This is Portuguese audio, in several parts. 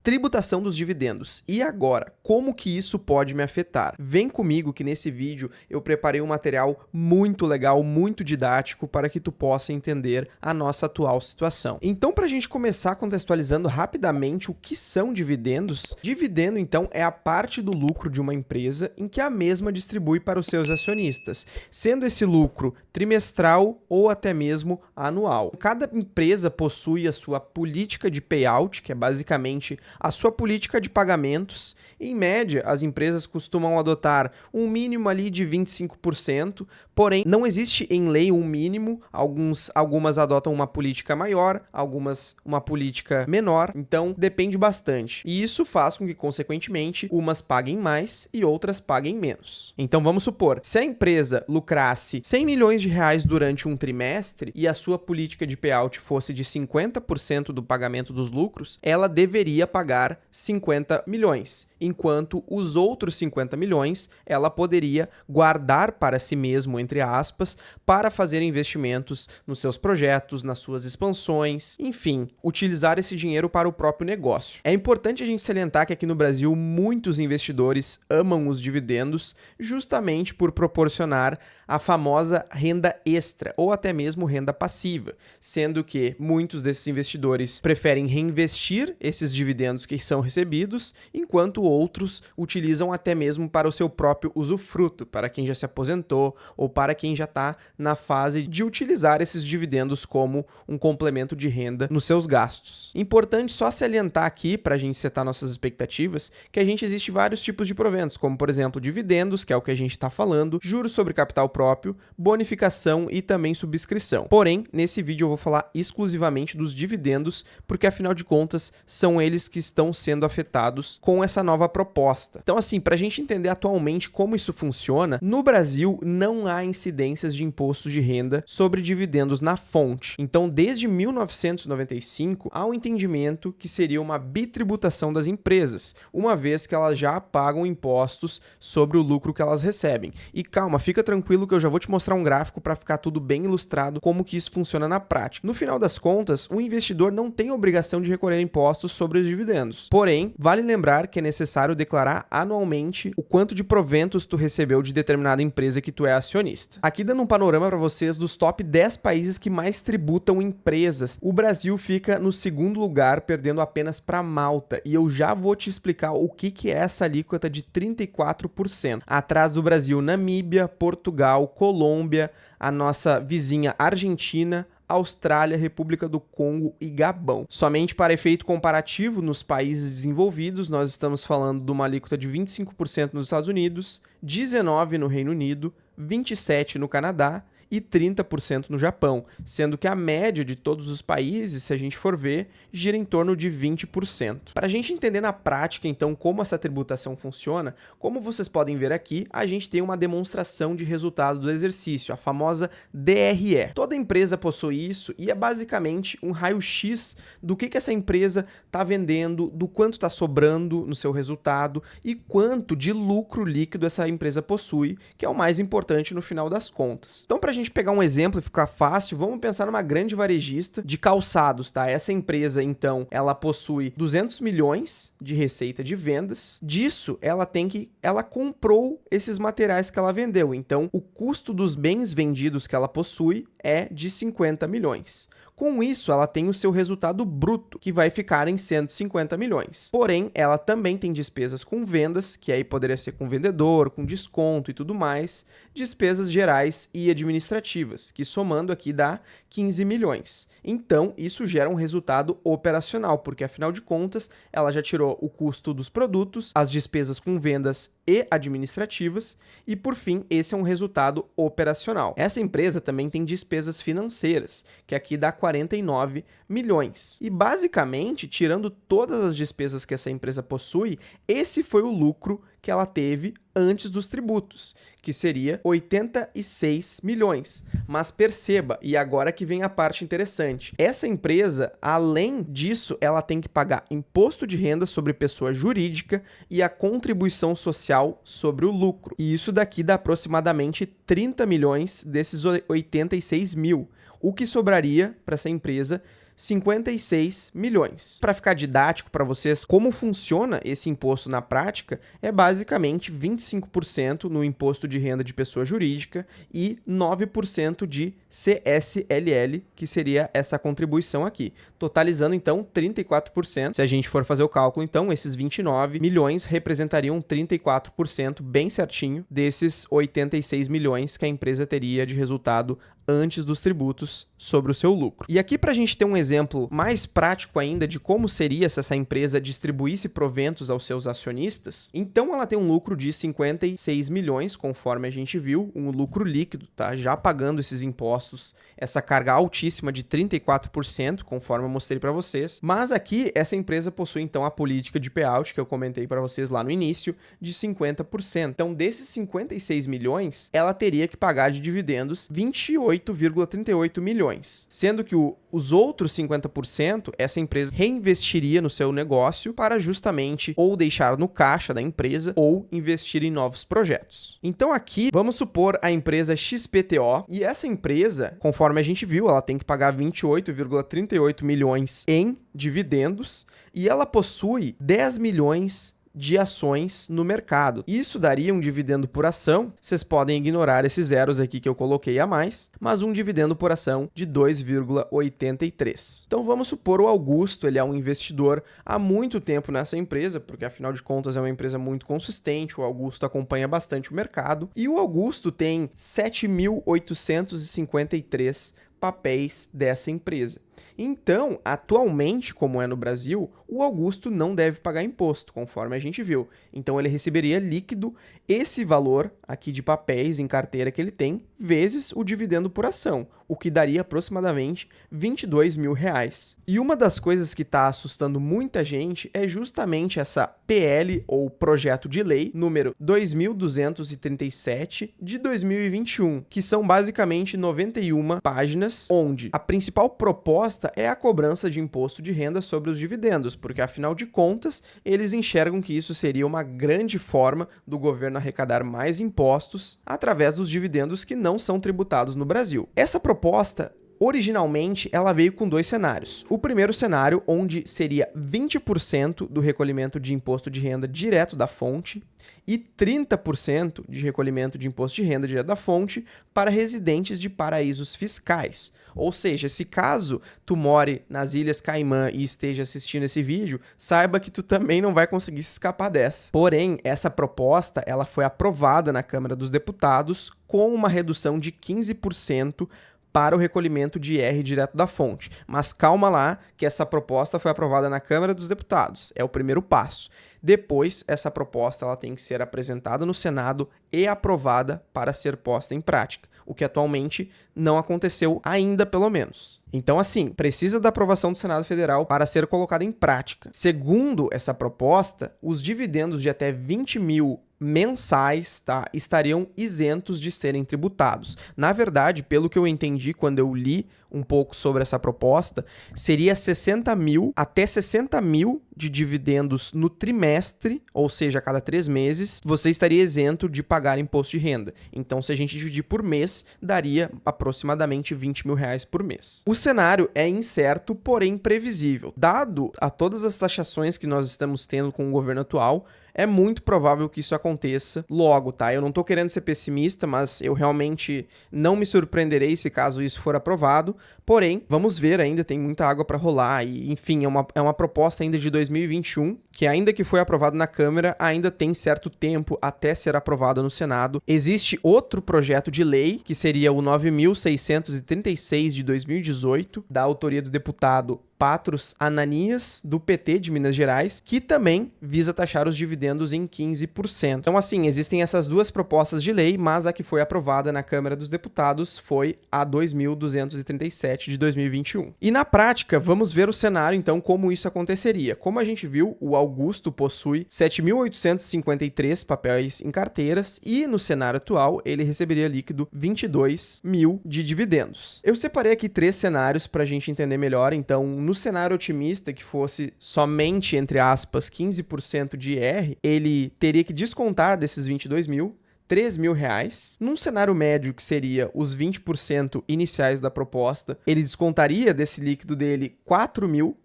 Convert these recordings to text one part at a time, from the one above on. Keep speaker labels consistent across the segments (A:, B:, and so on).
A: Tributação dos dividendos. E agora, como que isso pode me afetar? Vem comigo que nesse vídeo eu preparei um material muito legal, muito didático para que tu possa entender a nossa atual situação. Então, para a gente começar contextualizando rapidamente o que são dividendos, dividendo então é a parte do lucro de uma empresa em que a mesma distribui para os seus acionistas, sendo esse lucro trimestral ou até mesmo anual. Cada empresa possui a sua política de payout, que é basicamente a sua política de pagamentos. Em média, as empresas costumam adotar um mínimo ali de 25%, porém, não existe em lei um mínimo, algumas adotam uma política maior, algumas uma política menor, então depende bastante. E isso faz com que, consequentemente, umas paguem mais e outras paguem menos. Então vamos supor, se a empresa lucrasse 100 milhões de reais durante um trimestre e a sua política de payout fosse de 50% do pagamento dos lucros, ela deveria pagar 50 milhões, enquanto os outros 50 milhões ela poderia guardar para si mesmo, entre aspas, para fazer investimentos nos seus projetos, nas suas expansões, enfim, utilizar esse dinheiro para o próprio negócio. É importante a gente salientar que aqui no Brasil muitos investidores amam os dividendos justamente por proporcionar a famosa renda extra ou até mesmo renda passiva, sendo que muitos desses investidores preferem reinvestir esses dividendos que são recebidos, enquanto outros utilizam até mesmo para o seu próprio usufruto, para quem já se aposentou ou para quem já está na fase de utilizar esses dividendos como um complemento de renda nos seus gastos. Importante só salientar aqui, para a gente setar nossas expectativas, que existe vários tipos de proventos, como por exemplo dividendos, que é o que a gente está falando, juros sobre capital próprio, bonificação e também subscrição. Porém, nesse vídeo eu vou falar exclusivamente dos dividendos, porque afinal de contas são eles que estão sendo afetados com essa nova proposta. Então assim, para a gente entender atualmente como isso funciona, no Brasil não há incidências de imposto de renda sobre dividendos na fonte. Então desde 1995 há um entendimento que seria uma bitributação das empresas, uma vez que elas já pagam impostos sobre o lucro que elas recebem. E calma, fica tranquilo que eu já vou te mostrar um gráfico para ficar tudo bem ilustrado como que isso funciona na prática. No final das contas, o investidor não tem obrigação de recolher impostos sobre os dividendos. Porém, vale lembrar que é necessário declarar anualmente o quanto de proventos tu recebeu de determinada empresa que tu é acionista. Aqui dando um panorama para vocês dos top 10 países que mais tributam empresas. O Brasil fica no segundo lugar, perdendo apenas para Malta. E eu já vou te explicar o que é essa alíquota de 34%. Atrás do Brasil, Namíbia, Portugal, Colômbia, a nossa vizinha Argentina, Austrália, República do Congo e Gabão. Somente para efeito comparativo, nos países desenvolvidos, nós estamos falando de uma alíquota de 25% nos Estados Unidos, 19% no Reino Unido, 27% no Canadá e 30% no Japão, sendo que a média de todos os países, se a gente for ver, gira em torno de 20%. Para a gente entender na prática, então, como essa tributação funciona, como vocês podem ver aqui, a gente tem uma demonstração de resultado do exercício, a famosa DRE. Toda empresa possui isso e é basicamente um raio-x do que essa empresa está vendendo, do quanto está sobrando no seu resultado e quanto de lucro líquido essa empresa possui, que é o mais importante no final das contas. Então, para a gente pegar um exemplo e ficar fácil, vamos pensar numa grande varejista de calçados, tá? Essa empresa, então, ela possui 200 milhões de receita de vendas. Disso, ela comprou esses materiais que ela vendeu. Então, o custo dos bens vendidos que ela possui é de 50 milhões. Com isso, ela tem o seu resultado bruto, que vai ficar em 150 milhões. Porém, ela também tem despesas com vendas, que aí poderia ser com vendedor, com desconto e tudo mais, despesas gerais e administrativas, que somando aqui dá 15 milhões. Então, isso gera um resultado operacional, porque afinal de contas, ela já tirou o custo dos produtos, as despesas com vendas e administrativas, e por fim, esse é um resultado operacional. Essa empresa também tem despesas financeiras, que aqui dá 49 milhões. E basicamente, tirando todas as despesas que essa empresa possui, esse foi o lucro que ela teve antes dos tributos, que seria 86 milhões. Mas perceba, e agora que vem a parte interessante, essa empresa, além disso, ela tem que pagar imposto de renda sobre pessoa jurídica e a contribuição social sobre o lucro. E isso daqui dá aproximadamente 30 milhões desses 86 mil, o que sobraria para essa empresa 56 milhões. Para ficar didático para vocês, como funciona esse imposto na prática, é basicamente 25% no imposto de renda de pessoa jurídica e 9% de CSLL, que seria essa contribuição aqui, totalizando então 34%. Se a gente for fazer o cálculo, então, esses 29 milhões representariam 34%, bem certinho, desses 86 milhões que a empresa teria de resultado antes dos tributos sobre o seu lucro. E aqui, para a gente ter um exemplo mais prático ainda de como seria se essa empresa distribuísse proventos aos seus acionistas, então ela tem um lucro de 56 milhões, conforme a gente viu, um lucro líquido, tá? Já pagando esses impostos, essa carga altíssima de 34%, conforme eu mostrei para vocês. Mas aqui, essa empresa possui então a política de payout, que eu comentei para vocês lá no início, de 50%. Então, desses 56 milhões, ela teria que pagar de dividendos 28,38 milhões, sendo que os outros 50% essa empresa reinvestiria no seu negócio para justamente ou deixar no caixa da empresa ou investir em novos projetos. Então aqui vamos supor a empresa XPTO, e essa empresa, conforme a gente viu, ela tem que pagar 28,38 milhões em dividendos e ela possui 10 milhões de ações no mercado. Isso daria um dividendo por ação, vocês podem ignorar esses zeros aqui que eu coloquei a mais, mas um dividendo por ação de 2,83. Então vamos supor o Augusto, ele é um investidor há muito tempo nessa empresa, porque afinal de contas é uma empresa muito consistente, o Augusto acompanha bastante o mercado, e o Augusto tem 7.853 papéis dessa empresa. Então, atualmente, como é no Brasil, o Augusto não deve pagar imposto, conforme a gente viu. Então, ele receberia líquido esse valor aqui de papéis em carteira que ele tem, vezes o dividendo por ação, o que daria aproximadamente 22 mil reais. E uma das coisas que está assustando muita gente é justamente essa PL, ou Projeto de Lei, número 2237 de 2021, que são basicamente 91 páginas, onde a principal proposta é a cobrança de imposto de renda sobre os dividendos, porque afinal de contas, eles enxergam que isso seria uma grande forma do governo arrecadar mais impostos através dos dividendos que não são tributados no Brasil. Essa proposta, originalmente, ela veio com dois cenários. O primeiro cenário, onde seria 20% do recolhimento de imposto de renda direto da fonte e 30% de recolhimento de imposto de renda direto da fonte para residentes de paraísos fiscais. Ou seja, se caso tu more nas Ilhas Caimã e esteja assistindo esse vídeo, saiba que tu também não vai conseguir se escapar dessa. Porém, essa proposta ela foi aprovada na Câmara dos Deputados com uma redução de 15% para o recolhimento de IR direto da fonte. Mas calma lá, que essa proposta foi aprovada na Câmara dos Deputados. É o primeiro passo. Depois, essa proposta ela tem que ser apresentada no Senado e aprovada para ser posta em prática, o que atualmente não aconteceu ainda, pelo menos. Então, assim, precisa da aprovação do Senado Federal para ser colocada em prática. Segundo essa proposta, os dividendos de até 20 mil mensais, tá, estariam isentos de serem tributados. Na verdade, pelo que eu entendi quando eu li um pouco sobre essa proposta, seria 60 mil até 60 mil de dividendos no trimestre, ou seja, a cada 3 meses, você estaria isento de pagar imposto de renda. Então, se a gente dividir por mês, daria aproximadamente 20 mil reais por mês. O cenário é incerto, porém previsível. Dado a todas as taxações que nós estamos tendo com o governo atual, é muito provável que isso aconteça logo, tá? Eu não tô querendo ser pessimista, mas eu realmente não me surpreenderei se caso isso for aprovado. Porém, vamos ver, ainda tem muita água para rolar e, enfim, é uma proposta ainda de 2021, que ainda que foi aprovado na Câmara, ainda tem certo tempo até ser aprovado no Senado. Existe outro projeto de lei, que seria o 9.636 de 2018, da autoria do deputado Patros Ananias, do PT de Minas Gerais, que também visa taxar os dividendos em 15%. Então, assim, existem essas duas propostas de lei, mas a que foi aprovada na Câmara dos Deputados foi a 2.237 de 2021. E na prática, vamos ver o cenário, então, como isso aconteceria. Como a gente viu, o Augusto possui 7.853 papéis em carteiras e, no cenário atual, ele receberia líquido 22 mil de dividendos. Eu separei aqui 3 cenários para a gente entender melhor, então, no cenário otimista, que fosse somente, entre aspas, 15% de IR, ele teria que descontar desses 22 mil R$ 3.000. Num cenário médio, que seria os 20% iniciais da proposta, ele descontaria desse líquido dele R$ 4.000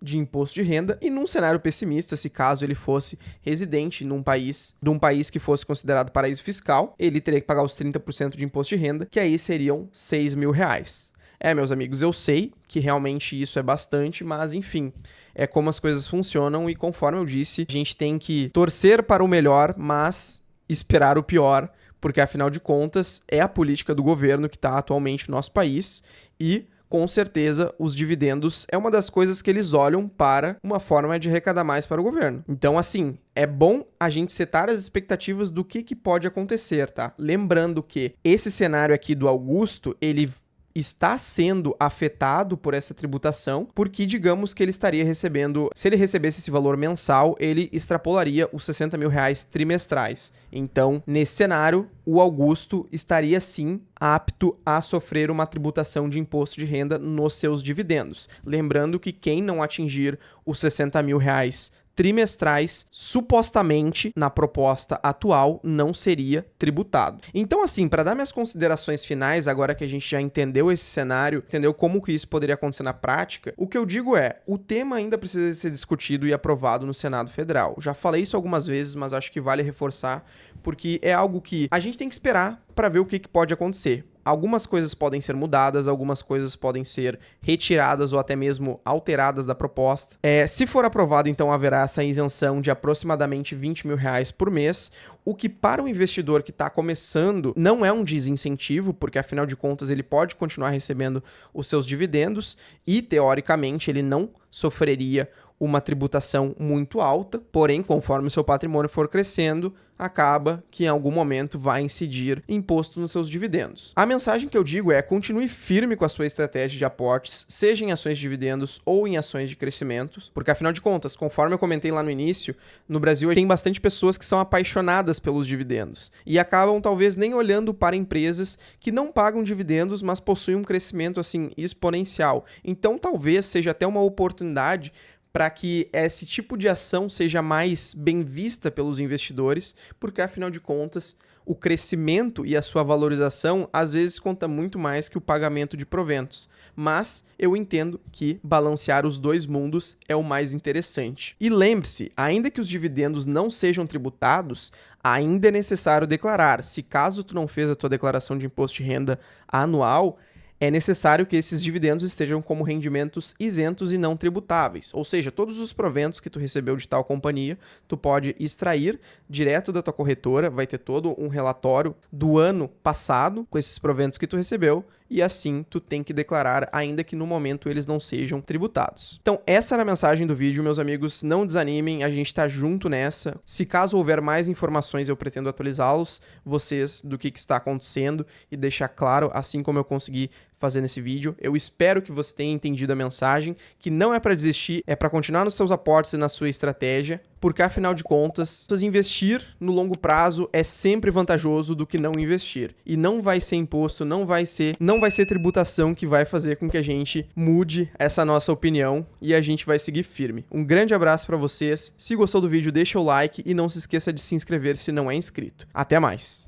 A: de imposto de renda, e num cenário pessimista, se caso ele fosse residente de um país que fosse considerado paraíso fiscal, ele teria que pagar os 30% de imposto de renda, que aí seriam R$ 6.000. Meus amigos, eu sei que realmente isso é bastante, mas enfim, é como as coisas funcionam e, conforme eu disse, a gente tem que torcer para o melhor, mas esperar o pior, porque afinal de contas é a política do governo que está atualmente no nosso país e, com certeza, os dividendos é uma das coisas que eles olham para uma forma de arrecadar mais para o governo. Então, assim, é bom a gente setar as expectativas do que pode acontecer, tá? Lembrando que esse cenário aqui do Augusto, ele está sendo afetado por essa tributação, porque digamos que ele estaria recebendo, se ele recebesse esse valor mensal, ele extrapolaria os R$ 60.000 trimestrais. Então, nesse cenário, o Augusto estaria sim apto a sofrer uma tributação de imposto de renda nos seus dividendos. Lembrando que quem não atingir os R$ 60.000 trimestrais, supostamente, na proposta atual, não seria tributado. Então, assim, para dar minhas considerações finais, agora que a gente já entendeu esse cenário, entendeu como que isso poderia acontecer na prática, o que eu digo é, o tema ainda precisa ser discutido e aprovado no Senado Federal. Já falei isso algumas vezes, mas acho que vale reforçar, porque é algo que a gente tem que esperar para ver o que pode acontecer. Algumas coisas podem ser mudadas, algumas coisas podem ser retiradas ou até mesmo alteradas da proposta. Se for aprovado, então haverá essa isenção de aproximadamente R$ 20.000 por mês, o que para o investidor que está começando não é um desincentivo, porque afinal de contas ele pode continuar recebendo os seus dividendos e, teoricamente, ele não sofreria uma tributação muito alta, porém, conforme o seu patrimônio for crescendo, acaba que em algum momento vai incidir imposto nos seus dividendos. A mensagem que eu digo é: continue firme com a sua estratégia de aportes, seja em ações de dividendos ou em ações de crescimento, porque afinal de contas, conforme eu comentei lá no início, no Brasil tem bastante pessoas que são apaixonadas pelos dividendos e acabam talvez nem olhando para empresas que não pagam dividendos, mas possuem um crescimento assim exponencial. Então talvez seja até uma oportunidade para que esse tipo de ação seja mais bem vista pelos investidores, porque afinal de contas, o crescimento e a sua valorização às vezes conta muito mais que o pagamento de proventos. Mas eu entendo que balancear os dois mundos é o mais interessante. E lembre-se, ainda que os dividendos não sejam tributados, ainda é necessário declarar. Se caso tu não fez a tua declaração de imposto de renda anual, é necessário que esses dividendos estejam como rendimentos isentos e não tributáveis. Ou seja, todos os proventos que tu recebeu de tal companhia, tu pode extrair direto da tua corretora, vai ter todo um relatório do ano passado com esses proventos que tu recebeu, e assim tu tem que declarar, ainda que no momento eles não sejam tributados. Então essa era a mensagem do vídeo, meus amigos, não desanimem, a gente tá junto nessa. Se caso houver mais informações, eu pretendo atualizá-los, vocês, do que está acontecendo e deixar claro, assim como eu consegui fazer nesse vídeo. Eu espero que você tenha entendido a mensagem, que não é para desistir, é para continuar nos seus aportes e na sua estratégia, porque afinal de contas, investir no longo prazo é sempre vantajoso do que não investir. E não vai ser imposto, não vai ser tributação que vai fazer com que a gente mude essa nossa opinião e a gente vai seguir firme. Um grande abraço para vocês. Se gostou do vídeo, deixa o like e não se esqueça de se inscrever se não é inscrito. Até mais!